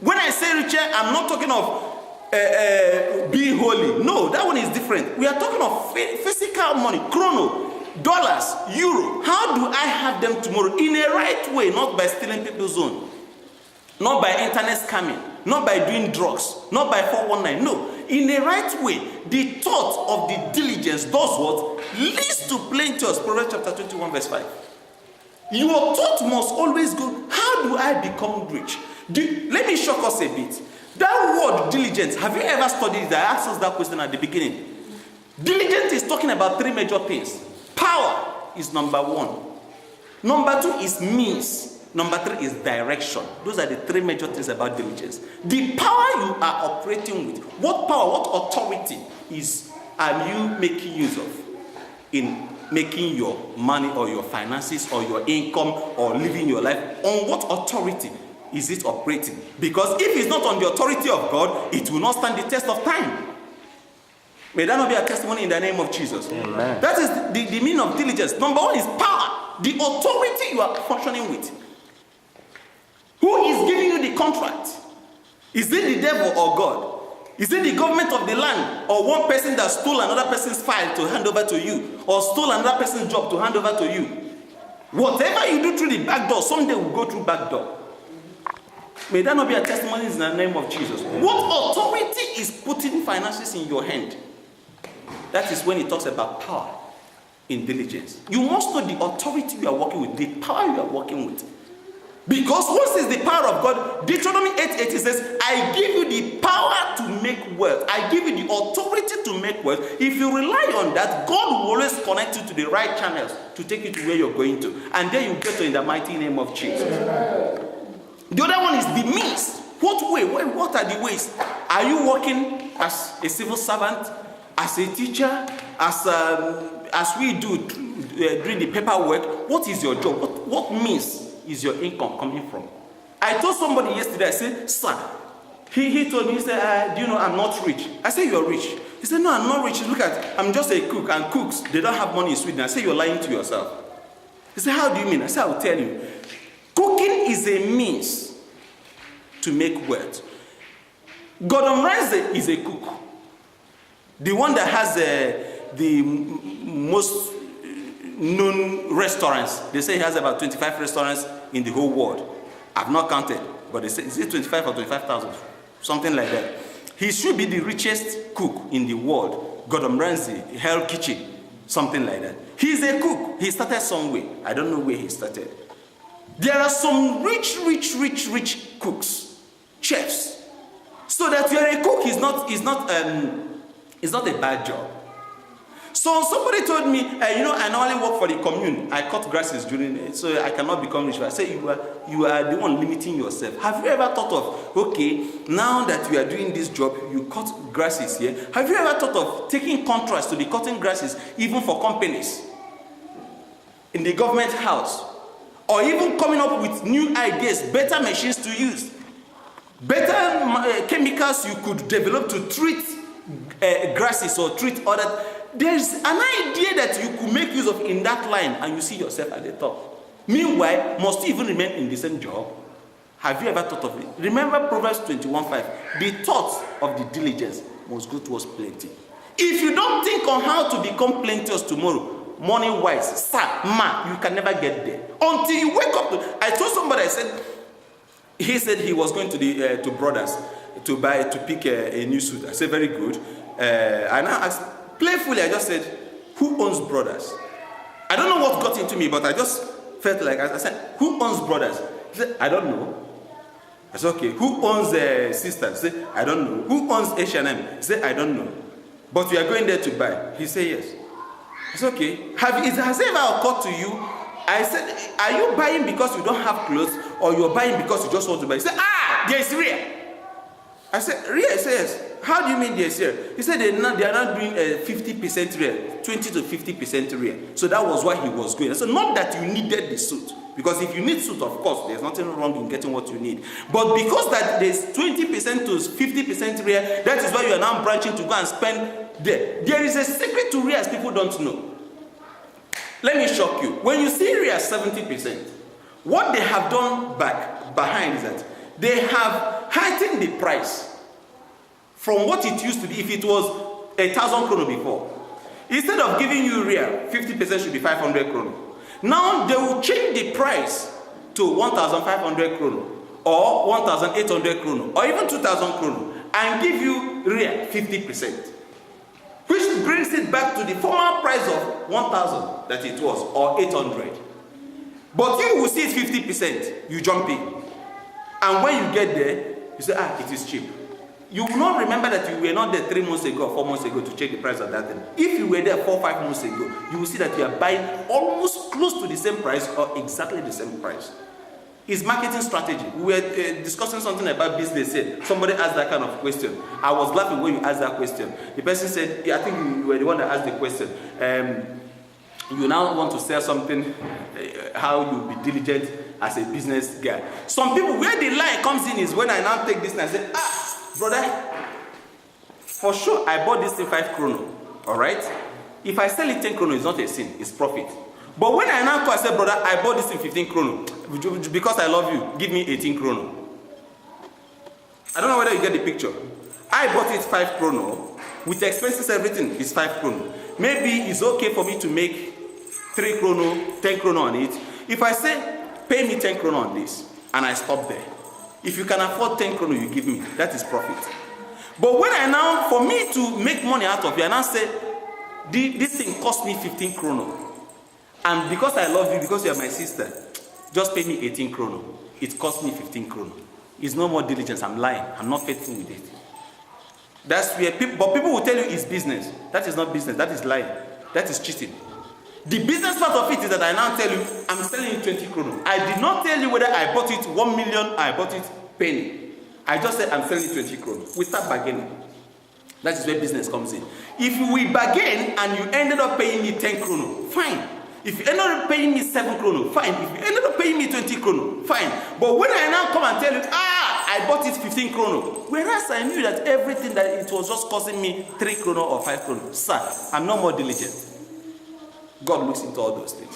When I say richer, I'm not talking of being holy. No, that one is different. We are talking of physical money, chrono, dollars, euro. How do I have them tomorrow? In a right way, not by stealing people's own, not by internet scamming, not by doing drugs, not by 419. No, in a right way. The thought of the diligence does what? Leads to plenteous. Proverbs chapter 21 verse 5. Your thought must always go, how do I become rich? Let me shock us a bit. That word diligence, have you ever studied it? I asked us that question at the beginning. Diligence is talking about three major things. Power is number one. Number two is means. Number three is direction. Those are the three major things about diligence. The power you are operating with, what power, what authority are you making use of in making your money or your finances or your income or living your life? On what authority is it operating? Because if it's not on the authority of God, it will not stand the test of time. May that not be a testimony in the name of Jesus. Amen. That is the meaning of diligence. Number one is power, the authority you are functioning with. Who is giving you the contract? Is it the devil or God? Is it the government of the land or one person that stole another person's file to hand over to you or stole another person's job to hand over to you? Whatever you do through the back door, someday will go through back door. May that not be a testimony in the name of Jesus. What authority is putting finances in your hand? That is when it talks about power in diligence. You must know the authority you are working with, the power you are working with. Because what is the power of God? Deuteronomy 8:8 says, I give you the power to make wealth. I give you the authority to make wealth. If you rely on that, God will always connect you to the right channels to take you to where you're going to. And then you get to in the mighty name of Jesus. The other one is the means. What way? What are the ways? Are you working as a civil servant, as a teacher, as we do during the paperwork? What is your job? What means is your income coming from? I told somebody yesterday, I said, sir, he told me, he said, do you know I'm not rich? I said, you're rich. He said, no, I'm not rich. Look at, I'm just a cook, and cooks, they don't have money in Sweden. I said, you're lying to yourself. He said, how do you mean? I said, I will tell you. Cooking is a means to make wealth. Gordon Ramsay is a cook. The one that has the most known restaurants. They say he has about 25 restaurants in the whole world. I've not counted, but they say, is it 25 or 25,000? Something like that. He should be the richest cook in the world. Gordon Ramsay, Hell Kitchen, something like that. He's a cook. He started somewhere. I don't know where he started. There are some rich cooks, chefs. So that you're a cook is not a bad job. So somebody told me, I normally work for the commune. I cut grasses during it, so I cannot become rich. I say, you are the one limiting yourself. Have you ever thought of, okay, now that you are doing this job, you cut grasses here. Have you ever thought of taking contracts to be cutting grasses, even for companies, in the government house, or even coming up with new ideas, better machines to use, better chemicals you could develop to treat grasses or treat other. There's an idea that you could make use of in that line, and you see yourself at the top. Meanwhile, must you even remain in the same job? Have you ever thought of it? Remember Proverbs 21:5. The thoughts of the diligence must go towards plenty. If you don't think on how to become plenteous tomorrow, money-wise, you can never get there. Until you wake up. I told somebody, he said he was going to Brothers to pick a new suit. I said, very good. And I asked, playfully, I just said, who owns Brothers? I don't know what got into me, but I just felt like, I said, who owns Brothers? He said, I don't know. I said, okay. Who owns Sisters? He said, I don't know. Who owns H&M? He said, I don't know. But we are going there to buy. He said, yes. I said, okay. Has it ever occurred to you? I said, are you buying because you don't have clothes, or you're buying because you just want to buy? He said, there's Ria. I said, Ria? He said, yes. How do you mean there's Ria? He said they are not doing 50% Ria, 20 to 50% Ria. So that was why he was going. I said, not that you needed the suit. Because if you need suit, of course, there's nothing wrong in getting what you need. But because that there's 20% to 50% Ria, that is why you are now branching to go and spend there. There is a secret to Ria people don't know. Let me shock you. When you see Ria 70%, what they have done behind is that they have heightened the price from what it used to be. If it was 1,000 krono before, instead of giving you real, 50% should be 500 krono. Now they will change the price to 1,500 krono or 1,800 krono or even 2,000 krono and give you real 50%. Which brings it back to the former price of 1,000 that it was, or 800. But you will see it 50%, you jump in. And when you get there, you say, it is cheap. You will not remember that you were not there 3 months ago or 4 months ago to check the price of that thing. If you were there 4 or 5 months ago, you will see that you are buying almost close to the same price or exactly the same price. It's marketing strategy. We were discussing something about business. Somebody asked that kind of question. I was laughing when you asked that question. The person said, I think you were the one that asked the question. You now want to sell something, how you be diligent as a business guy. Some people, where the lie comes in is when I now take this and I say, brother, for sure I bought this thing 5 krono. All right? If I sell it 10 krono, it's not a sin, it's profit. But when I now call, I say, brother, I bought this in 15 krono. Because I love you, give me 18 krono. I don't know whether you get the picture. I bought it 5 krono. With expenses, everything is 5 krono. Maybe it's okay for me to make 3 krono, 10 krono on it. If I say, pay me 10 krono on this, and I stop there. If you can afford 10 krono, you give me. That is profit. But when I now, for me to make money out of it, I now say, this thing cost me 15 krono. And because I love you, because you are my sister, just pay me 18 krono. It cost me 15 krono. It's no more diligence. I'm lying. I'm not faithful with it. That's where people, but people will tell you it's business. That is not business. That is lying. That is cheating. The business part of it is that I now tell you, I'm selling you 20 krono. I did not tell you whether I bought it 1 million, I bought it penny. I just said I'm selling you 20 krono. We start bargaining. That is where business comes in. If we bargain and you ended up paying me 10 krono, fine. If you ended up paying me 7 krono, fine. If you ended up paying me 20 krono, fine. But when I now come and tell you, I bought it 15 krono, whereas I knew that everything that it was just costing me 3 krono or 5 krono, sir, I'm no more diligent. God looks into all those things.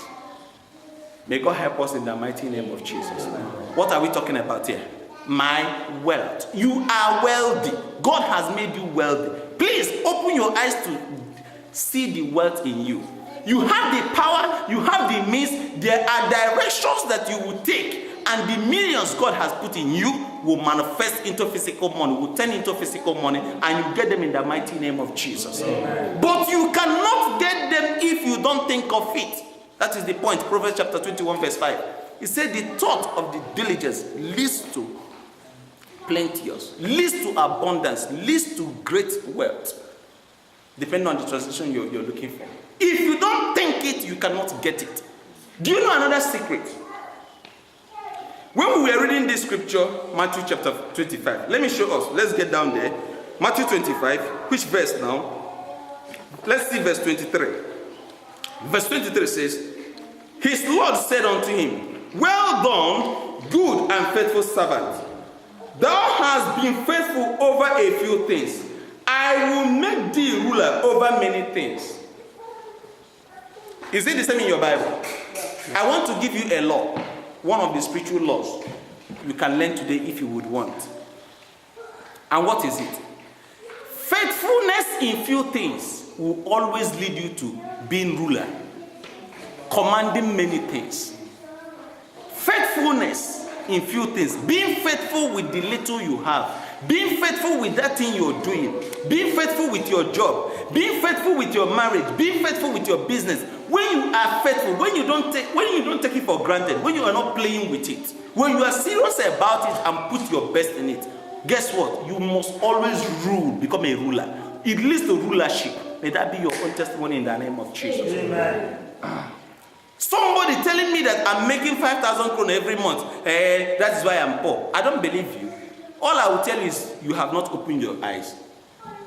May God help us in the mighty name of Jesus. What are we talking about here? My wealth. You are wealthy. God has made you wealthy. Please open your eyes to see the wealth in you. You have the power, you have the means, there are directions that you will take, and the millions God has put in you will manifest into physical money, will turn into physical money, and you get them in the mighty name of Jesus. Amen. But you cannot get them if you don't think of it. That is the point. Proverbs chapter 21 verse 5. It said the thought of the diligence leads to plenteous, leads to abundance, leads to great wealth. Depending on the translation you're looking for. If you don't think it, you cannot get it. Do you know another secret? When we were reading this scripture, Matthew chapter 25, let me show us. Let's get down there. Matthew 25, which verse now? Let's see verse 23. Verse 23 says, His Lord said unto him, Well done, good and faithful servant. Thou hast been faithful over a few things. I will make thee ruler over many things. Is it the same in your Bible? I want to give you a law, one of the spiritual laws you can learn today if you would want. And what is it? Faithfulness in few things will always lead you to being ruler, commanding many things. Faithfulness in few things, being faithful with the little you have, being faithful with that thing you're doing, being faithful with your job, being faithful with your marriage, being faithful with your business. When you are faithful, when you don't take it for granted, when you are not playing with it, when you are serious about it and put your best in it, guess what? You must always rule, become a ruler. It leads to rulership. May that be your own testimony in the name of Jesus. Amen. Somebody telling me that I'm making 5,000 kroner every month, that is why I'm poor. I don't believe you. All I will tell you is you have not opened your eyes.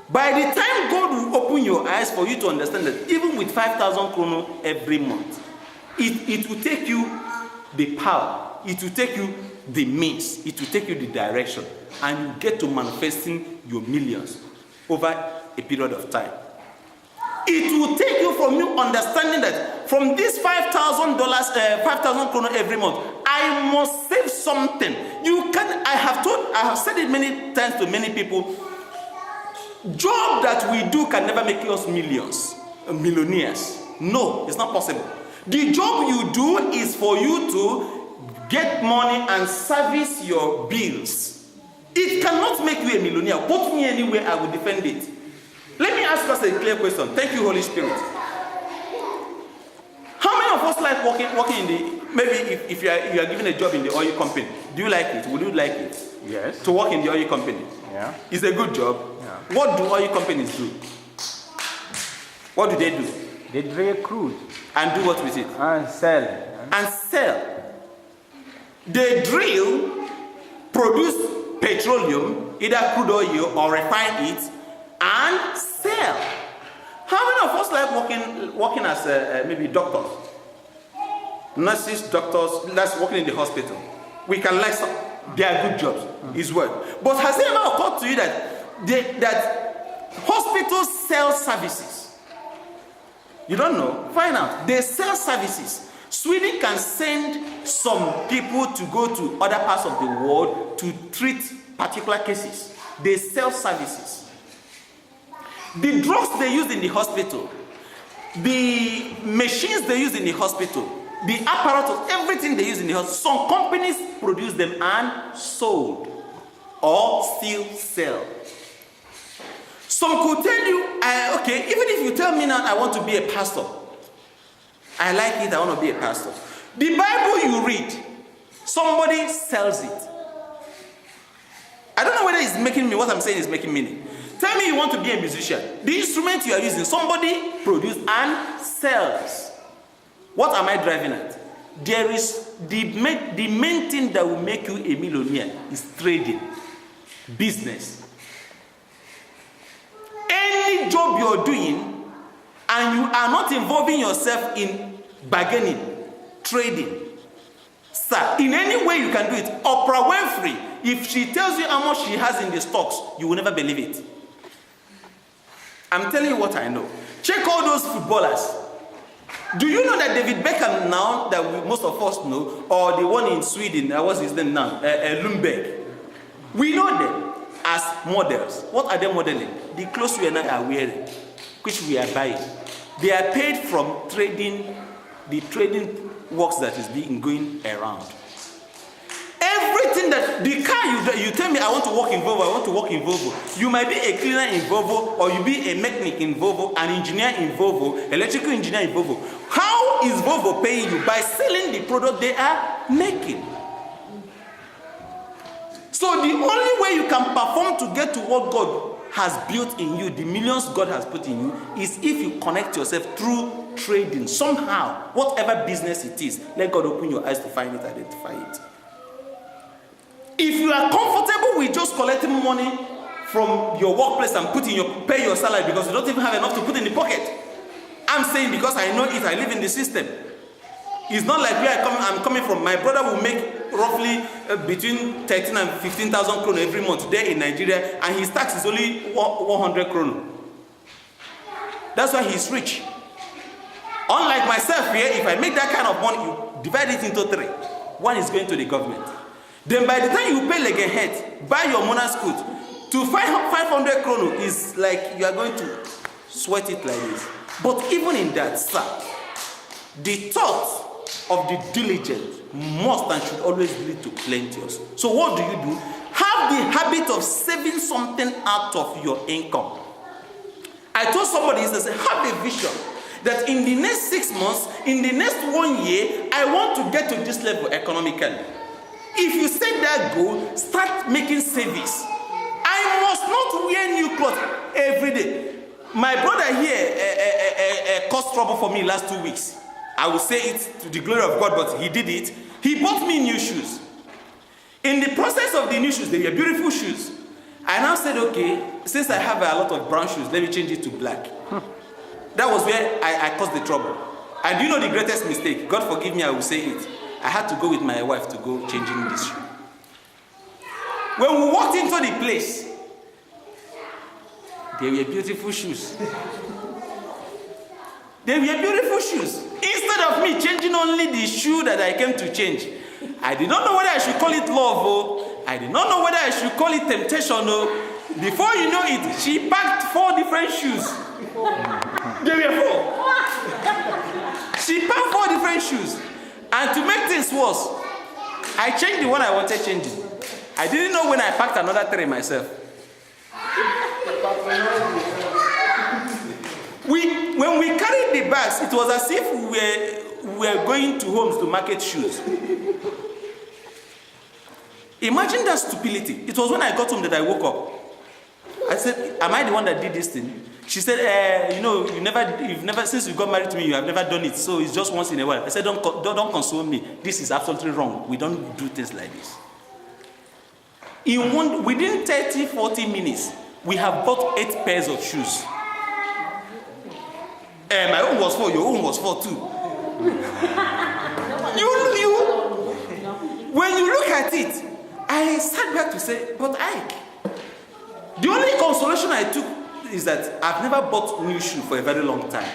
By the time God will open your eyes for you to understand that even with 5,000 kroner every month, it will take you the power, it will take you the means, it will take you the direction, and you get to manifesting your millions over a period of time. It will take you from you understanding that from this $5,000, 5,000 kroner every month, I must save something. You can. I have said it many times to many people. Job that we do can never make us millionaires. No, it's not possible. The job you do is for you to get money and service your bills. It cannot make you a millionaire. Put me anywhere, I will defend it. Let me ask us a clear question. Thank you, Holy Spirit. How many of us like working in the, maybe if you are given a job in the oil company, do you like it? Would you like it? Yes. To work in the oil company? Yeah. It's a good job. Yeah. What do oil companies do? What do they do? They drill crude And do what with it? and sell. And sell. They drill, produce petroleum, either crude oil or refine it, and sell. How many of us like working as maybe doctors, nurses, doctors, that's working in the hospital? We can like some, they are good jobs, it's work. But has it ever occurred to you that hospitals sell services? You don't know? Find out. They sell services. Sweden can send some people to go to other parts of the world to treat particular cases. They sell services. The drugs they use in the hospital, the machines they use in the hospital, the apparatus, everything they use in the hospital, some companies produce them and sold or still sell. Some could tell you, okay, even if you tell me now I want to be a pastor, I like it, I want to be a pastor. The Bible you read, somebody sells it. I don't know whether it's making me, what I'm saying is making meaning. Tell me you want to be a musician. The instrument you are using, somebody produces and sells. What am I driving at? There is the main thing that will make you a millionaire is trading, business. Any job you're doing and you are not involving yourself in bargaining, trading, sir, in any way you can do it. Oprah Winfrey, if she tells you how much she has in the stocks, you will never believe it. I'm telling you what I know. Check all those footballers. Do you know that David Beckham now, that most of us know, or the one in Sweden, what's his name now, Lundberg, we know them as models. What are they modeling? The clothes we and I are wearing, which we are buying. They are paid from trading, the trading works that is being going around. Everything that, the car you tell me I want to work in Volvo, You might be a cleaner in Volvo, or you be a mechanic in Volvo, an engineer in Volvo, electrical engineer in Volvo. How is Volvo paying you? By selling the product they are making. So the only way you can perform to get to what God has built in you, the millions God has put in you, is if you connect yourself through trading. Somehow, whatever business it is, let God open your eyes to find it, identify it. If you are comfortable with just collecting money from your workplace and pay your salary because you don't even have enough to put in the pocket, I'm saying because I know it, I live in the system. It's not like where I'm coming from. My brother will make roughly between 13 and 15,000 kroner every month there in Nigeria, and his tax is only 100 kroner. That's why he's rich. Unlike myself here, if I make that kind of money, you divide it into 3. One is going to the government. Then by the time you pay like a head, buy your Mona Scoot, to 500 kroner is like you are going to sweat it like this. But even in that, sir, the thought of the diligent must and should always lead to plenteous. So what do? Have the habit of saving something out of your income. I told somebody, he says, have a vision that in the next 6 months, in the next 1 year, I want to get to this level economically. If you set that goal, start making savings. I must not wear new clothes every day. My brother here caused trouble for me last 2 weeks. I will say it to the glory of God, but he did it. He bought me new shoes. In the process of the new shoes, they were beautiful shoes. I now said, okay, since I have a lot of brown shoes, let me change it to black. That was where I caused the trouble. And you know the greatest mistake? God forgive me, I will say it. I had to go with my wife to go changing this shoe. When we walked into the place, they were beautiful shoes. They were beautiful shoes. Instead of me changing only the shoe that I came to change, I did not know whether I should call it love. Oh. I did not know whether I should call it temptation. Oh. Before you know it, she packed 4 different shoes. There were 4. She packed 4 different shoes. And to make things worse, I changed the one I wanted changing. I didn't know when I packed another 3 myself. When we carried the bags, it was as if we were going to homes to market shoes. Imagine that stupidity. It was when I got home that I woke up. I said, am I the one that did this thing? She said, you've never, since you got married to me, you have never done it. So it's just once in a while. I said, don't console me. This is absolutely wrong. We don't do things like this. Within 30, 40 minutes, we have bought 8 pairs of shoes. My own was 4, your own was 4 too. When you look at it, I sat back to say, but the only consolation I took is that I've never bought new shoe for a very long time.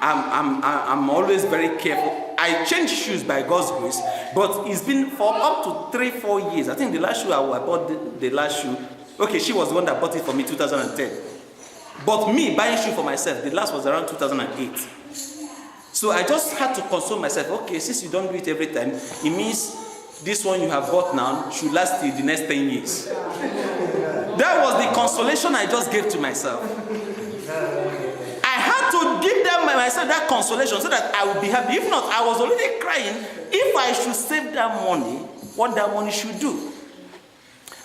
I'm always very careful. I change shoes by God's grace, but it's been for up to 3-4 years. I think the last shoe I bought, the last shoe, okay, she was the one that bought it for me 2010. But me buying shoe for myself, the last was around 2008. So I just had to console myself. Okay, since you don't do it every time, it means this one you have bought now should last till the next 10 years. That was the consolation I just gave to myself. I had to give myself that consolation so that I would be happy. If not, I was already crying if I should save that money, what that money should do.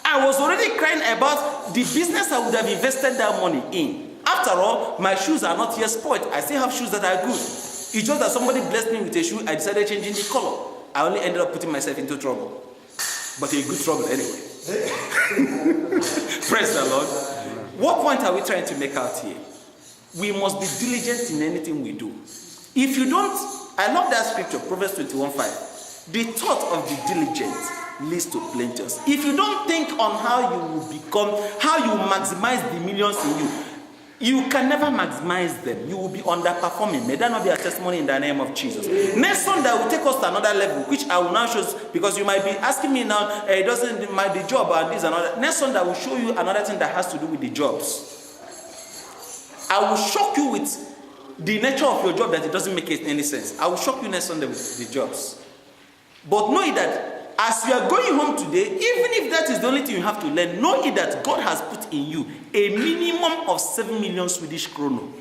I was already crying about the business I would have invested that money in. After all, my shoes are not yet spoiled. I still have shoes that are good. It's just that somebody blessed me with a shoe, I decided changing the color. I only ended up putting myself into trouble. But a good trouble anyway. Praise the Lord. What point are we trying to make out here? We must be diligent in anything we do. If you don't, I love that scripture, Proverbs 21:5. The thought of the diligent leads to plenteous. If you don't think on how you will how you maximize the millions in you, you can never maximize them. You will be underperforming. May that not be a testimony in the name of Jesus. Next Sunday will take us to another level, which I will now show, because you might be asking me now, it might be job and this and another. Next Sunday I will show you another thing that has to do with the jobs. I will shock you with the nature of your job that it doesn't make any sense. I will shock you next Sunday with the jobs. But know that as you are going home today, even if that is the only thing you have to learn, know it that God has put in you a minimum of 7 million Swedish kronor.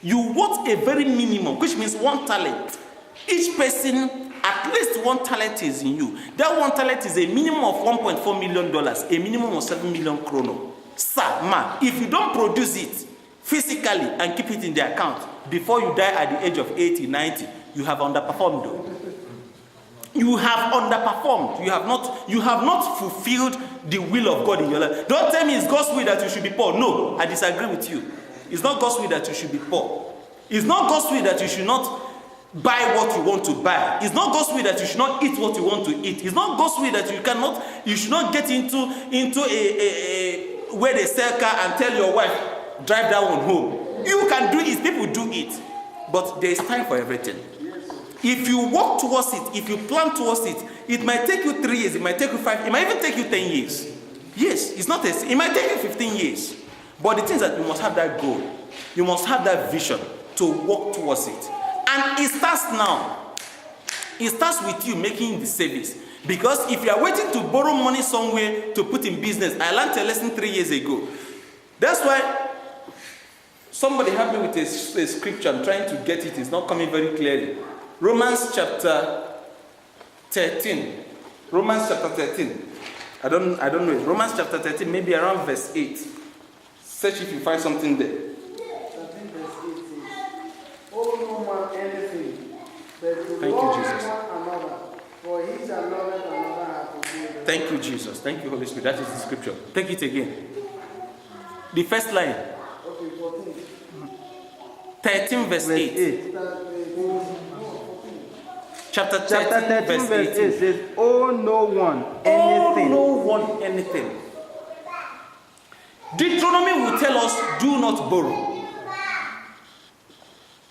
You want a very minimum, which means 1 talent. Each person, at least 1 talent is in you. That 1 talent is a minimum of $1.4 million, a minimum of 7 million kronor. Sir, man, if you don't produce it physically and keep it in the account, before you die at the age of 80, 90, you have underperformed though. You have underperformed. You have not fulfilled the will of God in your life. Don't tell me it's God's will that you should be poor. No, I disagree with you. It's not God's will that you should be poor. It's not God's will that you should not buy what you want to buy. It's not God's will that you should not eat what you want to eat. It's not God's will that you should not get into a where they sell car and tell your wife, drive that one home. You can do it. People do it. But there is time for everything. If you work towards it, if you plan towards it, it might take you 3 years, it might take you 5, it might even take you 10 years. Yes, it might take you 15 years. But the thing is that you must have that goal. You must have that vision to work towards it. And it starts now. It starts with you making the savings. Because if you are waiting to borrow money somewhere to put in business, I learned a lesson 3 years ago. That's why somebody helped me with a scripture. I'm trying to get it. It's not coming very clearly. Romans chapter 13. Romans chapter 13. I don't know it. Romans chapter 13, maybe around verse 8. Search if you find something there. 13 verse 8 says, "Owe no man anything, but to Thank you, love Jesus. one another, for he shall love another hath forgiven." Thank you, Jesus. Thank you, Holy Spirit. That is the scripture. Take it again. The first line. Okay, 14. 13 verse 8. Chapter 13 verse 8 says, "Owe no one Oh, anything." no one anything. Deuteronomy will tell us, do not borrow.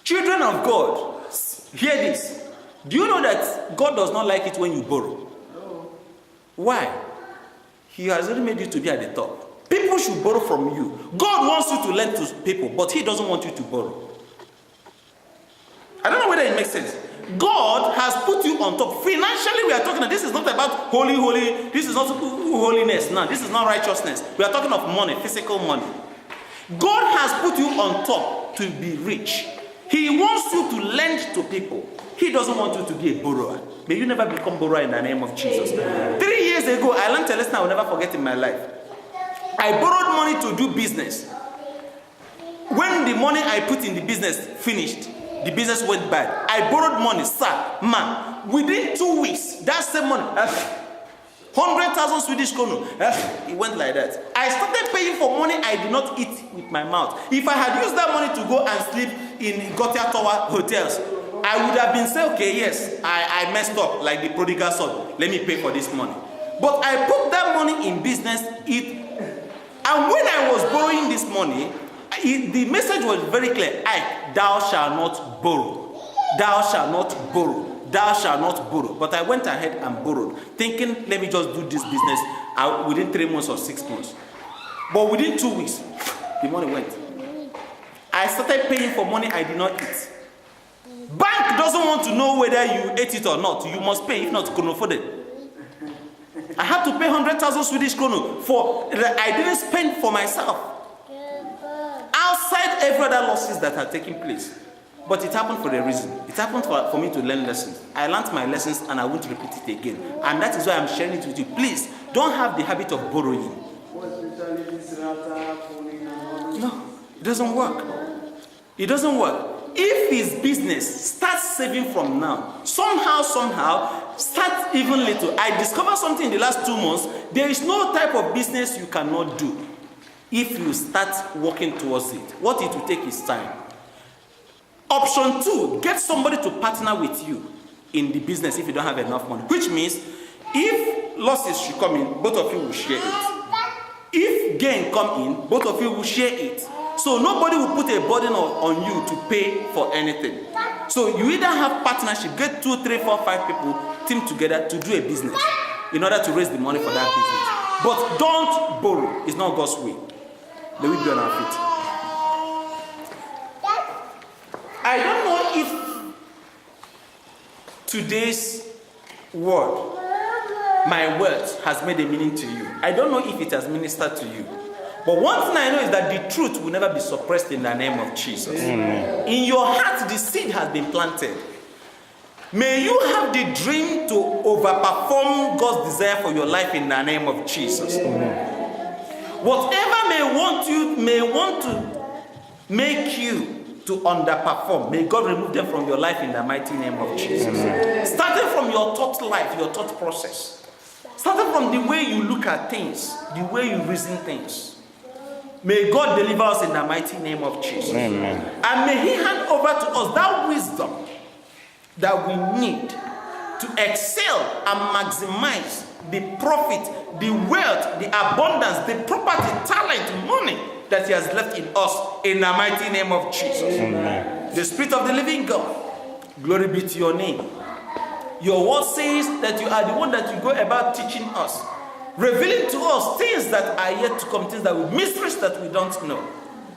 Children of God, hear this. Do you know that God does not like it when you borrow? Why? He has already made you to be at the top. People should borrow from you. God wants you to lend to people, but he doesn't want you to borrow. I don't know whether it makes sense. God has put you on top. Financially, we are talking, this is not about holy, this is not holiness. No, this is not righteousness. We are talking of money, physical money. God has put you on top to be rich. He wants you to lend to people. He doesn't want you to be a borrower. May you never become borrower in the name of Jesus. 3 years ago, I learned a lesson I will never forget in my life. I borrowed money to do business. When the money I put in the business finished, the business went bad. I borrowed money, sir, man. Within 2 weeks, that same money, 100,000 Swedish kronor, it went like that. I started paying for money I did not eat with my mouth. If I had used that money to go and sleep in Gotia Tower hotels, I would have been saying, okay, yes, I messed up like the prodigal son. Let me pay for this money. But I put that money in business. And when I was borrowing this money, the message was very clear. Thou shalt not borrow. Thou shalt not borrow. Thou shalt not borrow. But I went ahead and borrowed, thinking, let me just do this business within 3 months or 6 months. But within 2 weeks, the money went. I started paying for money I did not eat. Bank doesn't want to know whether you ate it or not. You must pay, if not, chronofoded. I had to pay 100,000 Swedish kronor for that I didn't spend for myself. Outside every other losses that had taken place. But it happened for a reason. It happened for me to learn lessons. I learned my lessons and I won't repeat it again. And that is why I'm sharing it with you. Please, don't have the habit of borrowing. No, it doesn't work. It doesn't work. If his business starts saving from now, somehow, start even little. I discovered something in the last 2 months. There is no type of business you cannot do if you start working towards it. What it will take is time. Option 2, get somebody to partner with you in the business if you don't have enough money. Which means, if losses should come in, both of you will share it. If gain come in, both of you will share it. So nobody will put a burden on you to pay for anything. So you either have partnership, get 2, 3, 4, 5 people, team together to do a business in order to raise the money for that business. But don't borrow. It's not God's way. May we be on our feet. I don't know if today's word, my words, has made a meaning to you. I don't know if it has ministered to you. But one thing I know is that the truth will never be suppressed in the name of Jesus. Amen. In your heart, the seed has been planted. May you have the dream to overperform God's desire for your life in the name of Jesus. Amen. Whatever may want to make you to underperform, may God remove them from your life in the mighty name of Jesus. Amen. Starting from your thought life, your thought process. Starting from the way you look at things, the way you reason things. May God deliver us in the mighty name of Jesus. Amen. And may he hand over to us that wisdom that we need to excel and maximize the profit, the wealth, the abundance, the property, talent, money that he has left in us in the mighty name of Jesus. Amen. The Spirit of the living God, glory be to your name. Your word says that you are the one that you go about teaching us, revealing to us things that are yet to come, things that we mysteries that we don't know.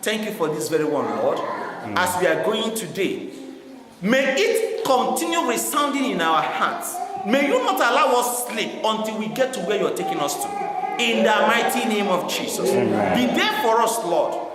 Thank you for this very one, Lord. Amen. As we are going today, may it continue resounding in our hearts. May you not allow us sleep until we get to where you're taking us to. In the mighty name of Jesus. Amen. Be there for us, Lord.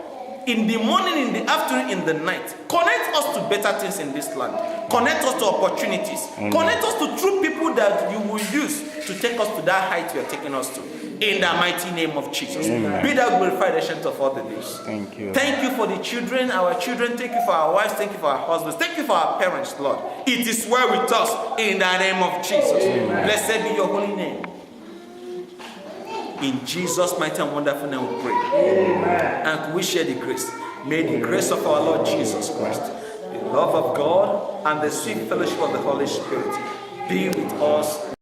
In the morning, in the afternoon, in the night. Connect us to better things in this land. Connect us to opportunities. Amen. Connect us to true people that you will use to take us to that height you are taking us to. In the mighty name of Jesus. Amen. Be thou glorified, ancient of all the days. Thank you. Thank you for the children, our children. Thank you for our wives. Thank you for our husbands. Thank you for our parents, Lord. It is well with us in the name of Jesus. Amen. Blessed be your holy name. In Jesus' mighty and wonderful name we pray. Amen. And we share the grace. May the grace of our Lord Jesus Christ, the love of God, and the sweet fellowship of the Holy Spirit be with us